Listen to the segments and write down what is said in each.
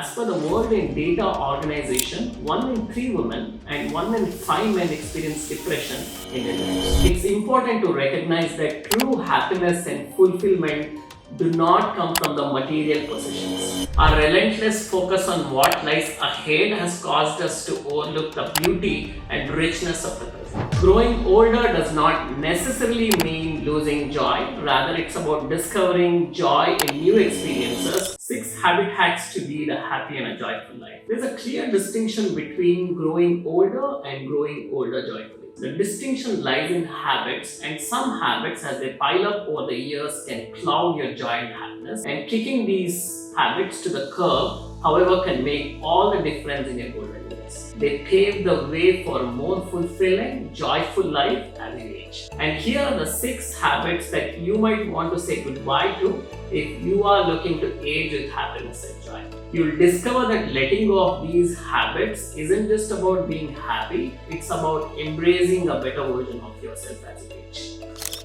As per the World in Data Organization, 1 in 3 women and 1 in 5 men experience depression in their lives. It's important to recognize that true happiness and fulfillment do not come from the material possessions. Our relentless focus on what lies ahead has caused us to overlook the beauty and richness of the present. Growing older does not necessarily mean losing joy, rather, it's about discovering joy in new experiences. 6 habit hacks to lead a happy and a joyful life. There's a clear distinction between growing older and growing older joyfully. The distinction lies in habits, and some habits, as they pile up over the years, can cloud your joy and happiness. And kicking these habits to the curb, however, can make all the difference in your golden years. They pave the way for a more fulfilling, joyful life as you age. And here are the 6 habits that you might want to say goodbye to if you are looking to age with happiness and joy. You'll discover that letting go of these habits isn't just about being happy, it's about embracing a better version of yourself as you age.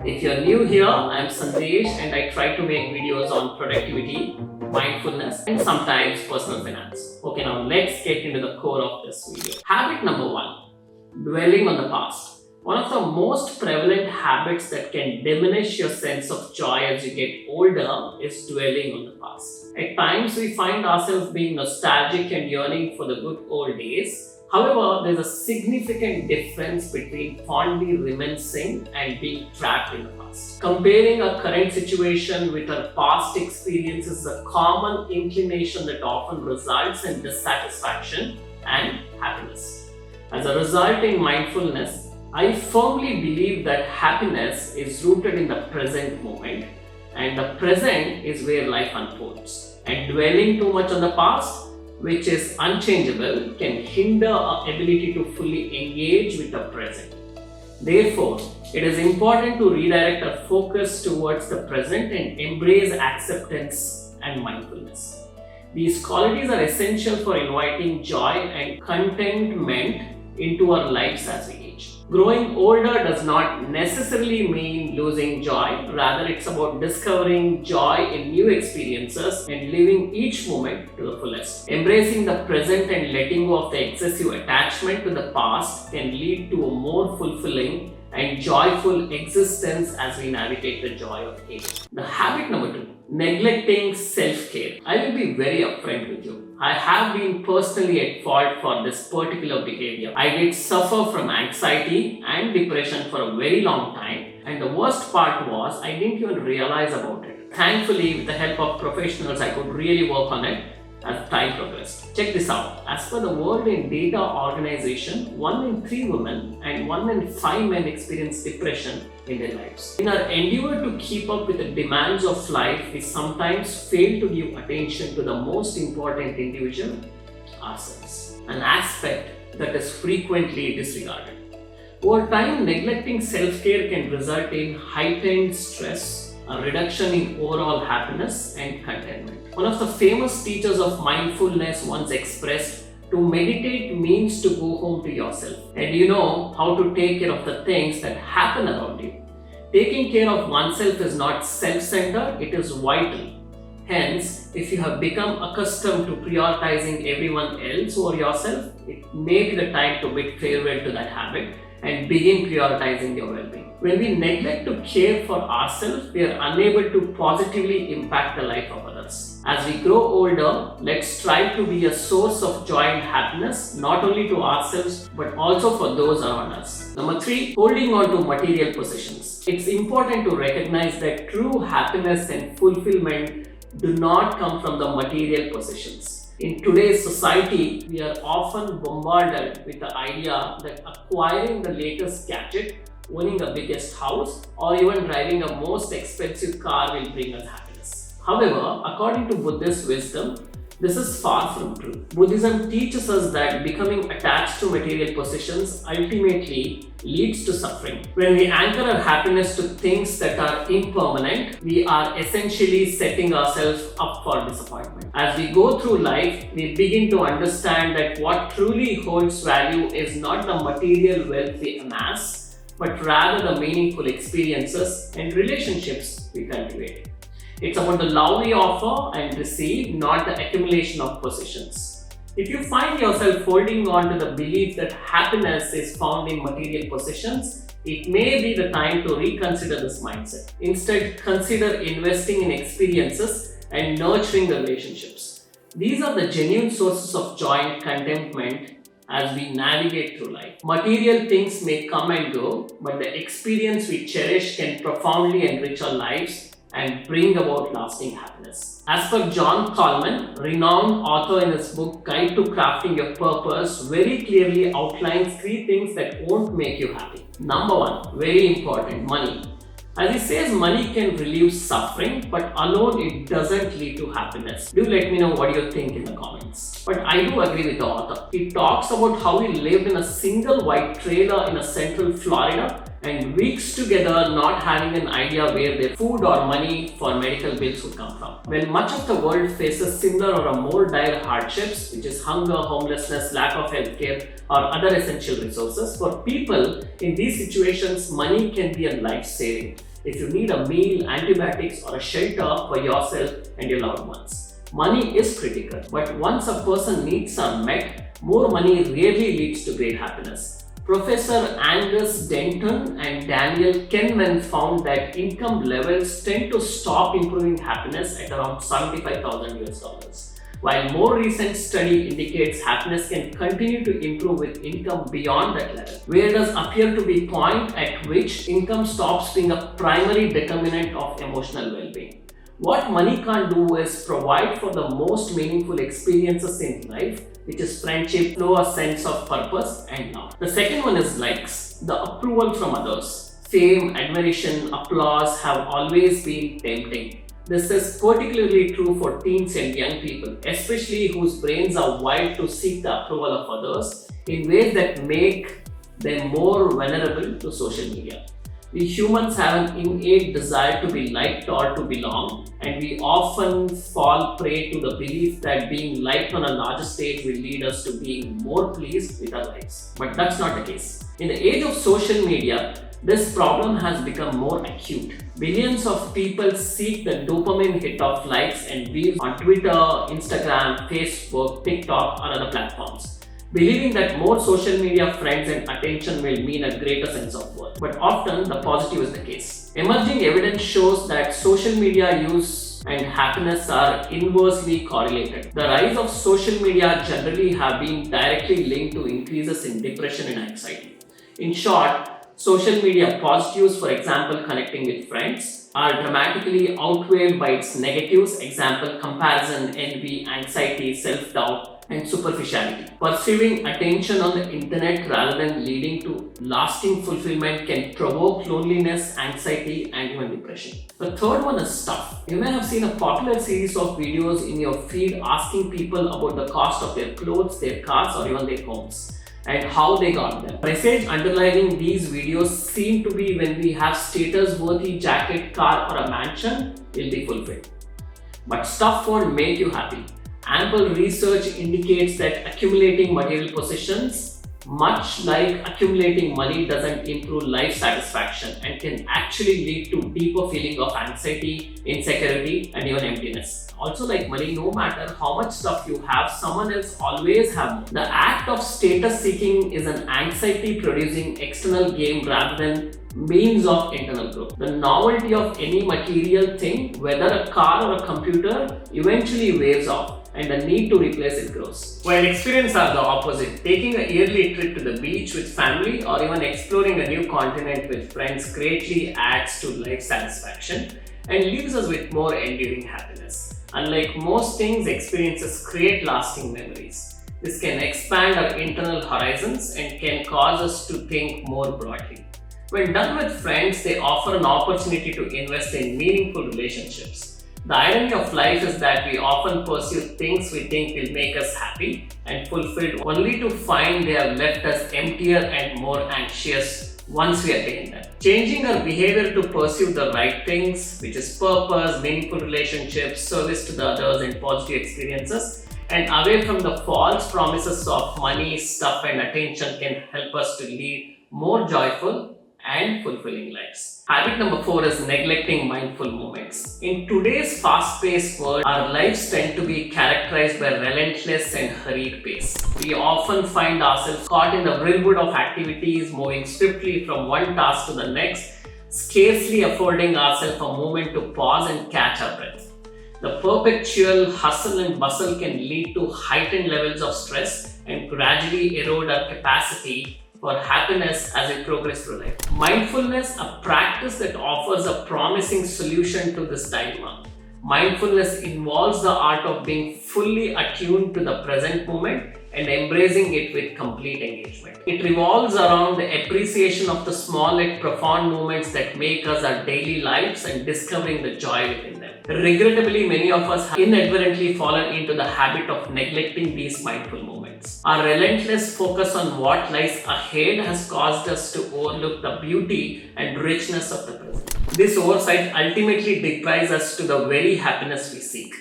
If you're new here, I'm Sandesh and I try to make videos on productivity, mindfulness, and sometimes personal finance. Okay, now let's get into the core of this video. Habit number 1, dwelling on the past. One of the most prevalent habits that can diminish your sense of joy as you get older is dwelling on the past. At times, we find ourselves being nostalgic and yearning for the good old days. However, there's a significant difference between fondly reminiscing and being trapped in the past. Comparing our current situation with our past experience is a common inclination that often results in dissatisfaction and happiness. As a result, in mindfulness, I firmly believe that happiness is rooted in the present moment, and the present is where life unfolds. And dwelling too much on the past, which is unchangeable, can hinder our ability to fully engage with the present. Therefore, it is important to redirect our focus towards the present and embrace acceptance and mindfulness. These qualities are essential for inviting joy and contentment into our lives as we age. Growing older does not necessarily mean losing joy, rather, it's about discovering joy in new experiences and living each moment to the fullest. Embracing the present and letting go of the excessive attachment to the past can lead to a more fulfilling and joyful existence as we navigate the joy of aging. The habit number 2, neglecting self-care. I will be very upfront with you. I have been personally at fault for this particular behavior. I did suffer from anxiety and depression for a very long time, and the worst part was I didn't even realize about it. Thankfully, with the help of professionals, I could really work on it as time progressed. Check this out. As per the World in Data Organization, 1 in 3 women and 1 in 5 men experience depression in their lives. In our endeavor to keep up with the demands of life, we sometimes fail to give attention to the most important individual, ourselves, an aspect that is frequently disregarded. Over time, neglecting self-care can result in heightened stress, a reduction in overall happiness and contentment. One of the famous teachers of mindfulness once expressed, to meditate means to go home to yourself, and you know how to take care of the things that happen around you. Taking care of oneself is not self-centered, it is vital. Hence, if you have become accustomed to prioritizing everyone else over yourself, it may be the time to bid farewell to that habit and begin prioritizing your well-being. When we neglect to care for ourselves, we are unable to positively impact the life of others. As we grow older, let's strive to be a source of joy and happiness, not only to ourselves, but also for those around us. Number 3, holding on to material possessions. It's important to recognize that true happiness and fulfillment do not come from the material possessions. In today's society, we are often bombarded with the idea that acquiring the latest gadget, owning the biggest house, or even driving the most expensive car will bring us happiness. However, according to Buddhist wisdom, this is far from true. Buddhism teaches us that becoming attached to material possessions ultimately leads to suffering. When we anchor our happiness to things that are impermanent, we are essentially setting ourselves up for disappointment. As we go through life, we begin to understand that what truly holds value is not the material wealth we amass, but rather the meaningful experiences and relationships we cultivate. It's about the love we offer and receive, not the accumulation of possessions. If you find yourself holding on to the belief that happiness is found in material possessions, it may be the time to reconsider this mindset. Instead, consider investing in experiences and nurturing the relationships. These are the genuine sources of joy and contentment as we navigate through life. Material things may come and go, but the experience we cherish can profoundly enrich our lives and bring about lasting happiness. As per John Coleman, renowned author, in his book Guide to Crafting Your Purpose, very clearly outlines 3 things that won't make you happy. Number 1, very important, money. As he says, money can relieve suffering, but alone it doesn't lead to happiness. Do let me know what you think in the comments. But I do agree with the author. He talks about how he lived in a single white trailer in a central Florida and weeks together not having an idea where their food or money for medical bills would come from. When much of the world faces similar or a more dire hardships, which is hunger, homelessness, lack of healthcare, or other essential resources, for people in these situations, money can be a life-saving. If you need a meal, antibiotics, or a shelter for yourself and your loved ones. Money is critical, but once a person's needs are met, more money rarely leads to great happiness. Professor Angus Denton and Daniel Kahneman found that income levels tend to stop improving happiness at around $75,000, while more recent study indicates happiness can continue to improve with income beyond that level. Where does appear to be point at which income stops being a primary determinant of emotional well-being. What money can't do is provide for the most meaningful experiences in life, which is friendship, know a sense of purpose and love. The second one is likes, the approval from others. Fame, admiration, applause have always been tempting. This is particularly true for teens and young people, especially whose brains are wired to seek the approval of others in ways that make them more vulnerable to social media. We humans have an innate desire to be liked or to belong, and we often fall prey to the belief that being liked on a larger stage will lead us to being more pleased with our lives. But that's not the case. In the age of social media, this problem has become more acute. Billions of people seek the dopamine hit of likes and views on Twitter, Instagram, Facebook, TikTok, or other platforms, believing that more social media friends and attention will mean a greater sense of worth. But often the positive is the case. Emerging evidence shows that social media use and happiness are inversely correlated. The rise of social media generally have been directly linked to increases in depression and anxiety. In short, social media positives, for example, connecting with friends, are dramatically outweighed by its negatives, example, comparison, envy, anxiety, self-doubt, and superficiality. Pursuing attention on the internet rather than leading to lasting fulfillment can provoke loneliness, anxiety, and even depression. The third one is stuff. You may have seen a popular series of videos in your feed asking people about the cost of their clothes, their cars, or even their homes, and how they got them. The message underlying these videos seem to be when we have status-worthy jacket, car, or a mansion, will be fulfilled. But stuff won't make you happy. Ample research indicates that accumulating material possessions, much like accumulating money, doesn't improve life satisfaction and can actually lead to deeper feeling of anxiety, insecurity, and even emptiness. Also, like money, no matter how much stuff you have, someone else always have more. The act of status seeking is an anxiety producing external gain rather than means of internal growth. The novelty of any material thing, whether a car or a computer, eventually wears off, and the need to replace it grows. While experiences are the opposite, taking a yearly trip to the beach with family or even exploring a new continent with friends greatly adds to life satisfaction and leaves us with more enduring happiness. Unlike most things, experiences create lasting memories. This can expand our internal horizons and can cause us to think more broadly. When done with friends, they offer an opportunity to invest in meaningful relationships. The irony of life is that we often pursue things we think will make us happy and fulfilled, only to find they have left us emptier and more anxious once we attain them. Changing our behavior to pursue the right things, which is purpose, meaningful relationships, service to the others, and positive experiences, and away from the false promises of money, stuff, and attention, can help us to lead more joyful and fulfilling lives. Habit number 4 is neglecting mindful moments. In today's fast-paced world, our lives tend to be characterized by relentless and hurried pace. We often find ourselves caught in the whirlwind of activities, moving swiftly from one task to the next, scarcely affording ourselves a moment to pause and catch our breath. The perpetual hustle and bustle can lead to heightened levels of stress and gradually erode our capacity for happiness as we progress through life. Mindfulness, a practice that offers a promising solution to this dilemma. Mindfulness involves the art of being fully attuned to the present moment and embracing it with complete engagement. It revolves around the appreciation of the small yet profound moments that make us our daily lives and discovering the joy within them. Regrettably, many of us have inadvertently fallen into the habit of neglecting these mindful moments. Our relentless focus on what lies ahead has caused us to overlook the beauty and richness of the present. This oversight ultimately deprives us to the very happiness we seek.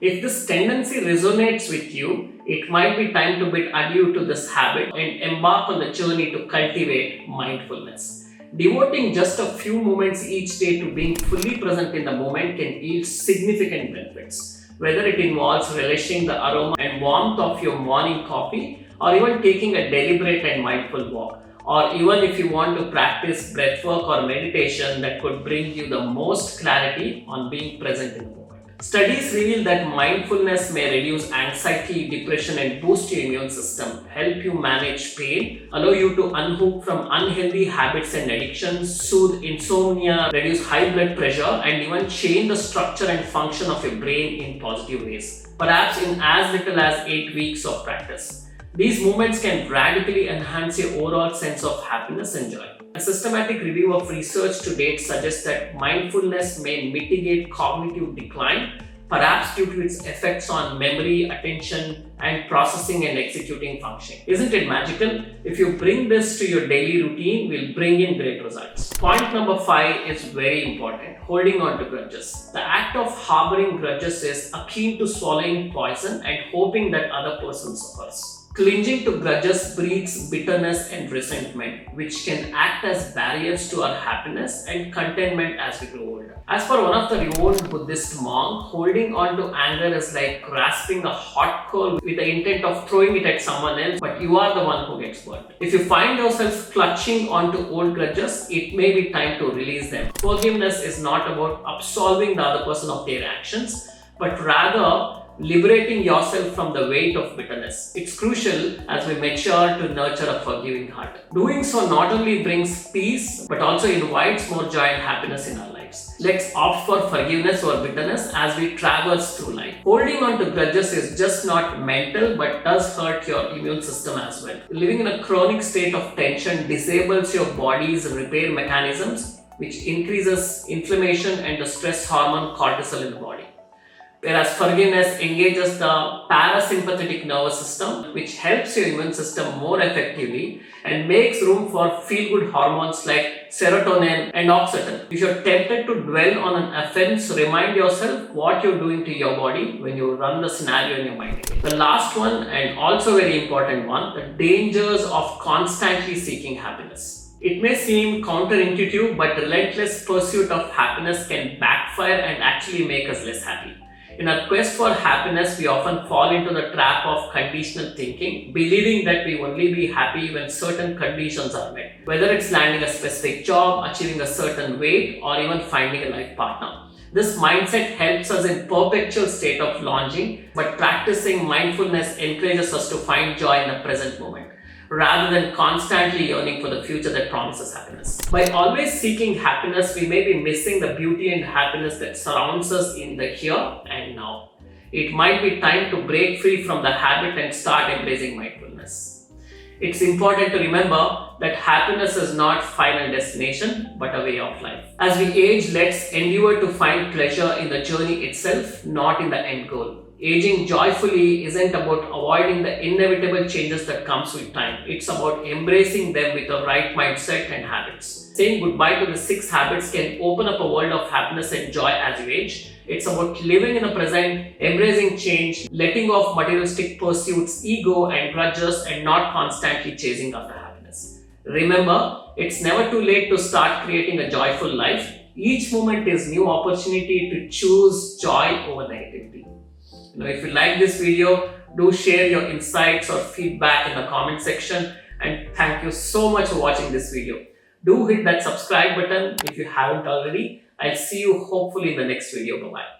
If this tendency resonates with you, it might be time to bid adieu to this habit and embark on the journey to cultivate mindfulness. Devoting just a few moments each day to being fully present in the moment can yield significant benefits. Whether it involves relishing the aroma and warmth of your morning coffee, or even taking a deliberate and mindful walk, or even if you want to practice breathwork or meditation that could bring you the most clarity on being present in the moment. Studies reveal that mindfulness may reduce anxiety, depression, and boost your immune system, help you manage pain, allow you to unhook from unhealthy habits and addictions, soothe insomnia, reduce high blood pressure, and even change the structure and function of your brain in positive ways, perhaps in as little as 8 weeks of practice. These movements can radically enhance your overall sense of happiness and joy. A systematic review of research to date suggests that mindfulness may mitigate cognitive decline, perhaps due to its effects on memory, attention, and processing and executing function. Isn't it magical? If you bring this to your daily routine, we'll bring in great results. Point number 5 is very important: holding on to grudges. The act of harboring grudges is akin to swallowing poison and hoping that other person suffers. Clinging to grudges breeds bitterness and resentment, which can act as barriers to our happiness and contentment as we grow older. As per one of the renowned Buddhist monks, holding on to anger is like grasping a hot coal with the intent of throwing it at someone else, but you are the one who gets burnt. If you find yourself clutching onto old grudges, it may be time to release them. Forgiveness is not about absolving the other person of their actions, but rather liberating yourself from the weight of bitterness. It's crucial as we mature to nurture a forgiving heart. Doing so not only brings peace, but also invites more joy and happiness in our lives. Let's opt for forgiveness or bitterness as we traverse through life. Holding on to grudges is just not mental, but does hurt your immune system as well. Living in a chronic state of tension disables your body's repair mechanisms, which increases inflammation and the stress hormone cortisol in the body. Whereas forgiveness engages the parasympathetic nervous system, which helps your immune system more effectively and makes room for feel-good hormones like serotonin and oxytocin. If you're tempted to dwell on an offense, remind yourself what you're doing to your body when you run the scenario in your mind. The last one, and also very important one, the dangers of constantly seeking happiness. It may seem counterintuitive, but relentless pursuit of happiness can backfire and actually make us less happy. In our quest for happiness, we often fall into the trap of conditional thinking, believing that we only be happy when certain conditions are met. Whether it's landing a specific job, achieving a certain weight, or even finding a life partner. This mindset helps us in perpetual state of longing, but practicing mindfulness encourages us to find joy in the present moment, rather than constantly yearning for the future that promises happiness. By always seeking happiness, we may be missing the beauty and happiness that surrounds us in the here and now. It might be time to break free from the habit and start embracing mindfulness. It's important to remember that happiness is not final destination, but a way of life. As we age, let's endeavor to find pleasure in the journey itself, not in the end goal. Aging joyfully isn't about avoiding the inevitable changes that comes with time. It's about embracing them with the right mindset and habits. Saying goodbye to the 6 habits can open up a world of happiness and joy as you age. It's about living in the present, embracing change, letting go of materialistic pursuits, ego and grudges, and not constantly chasing after happiness. Remember, it's never too late to start creating a joyful life. Each moment is new opportunity to choose joy over negativity. If you like this video, do share your insights or feedback in the comment section. And thank you so much for watching this video. Do hit that subscribe button if you haven't already. I'll see you hopefully in the next video. Bye bye.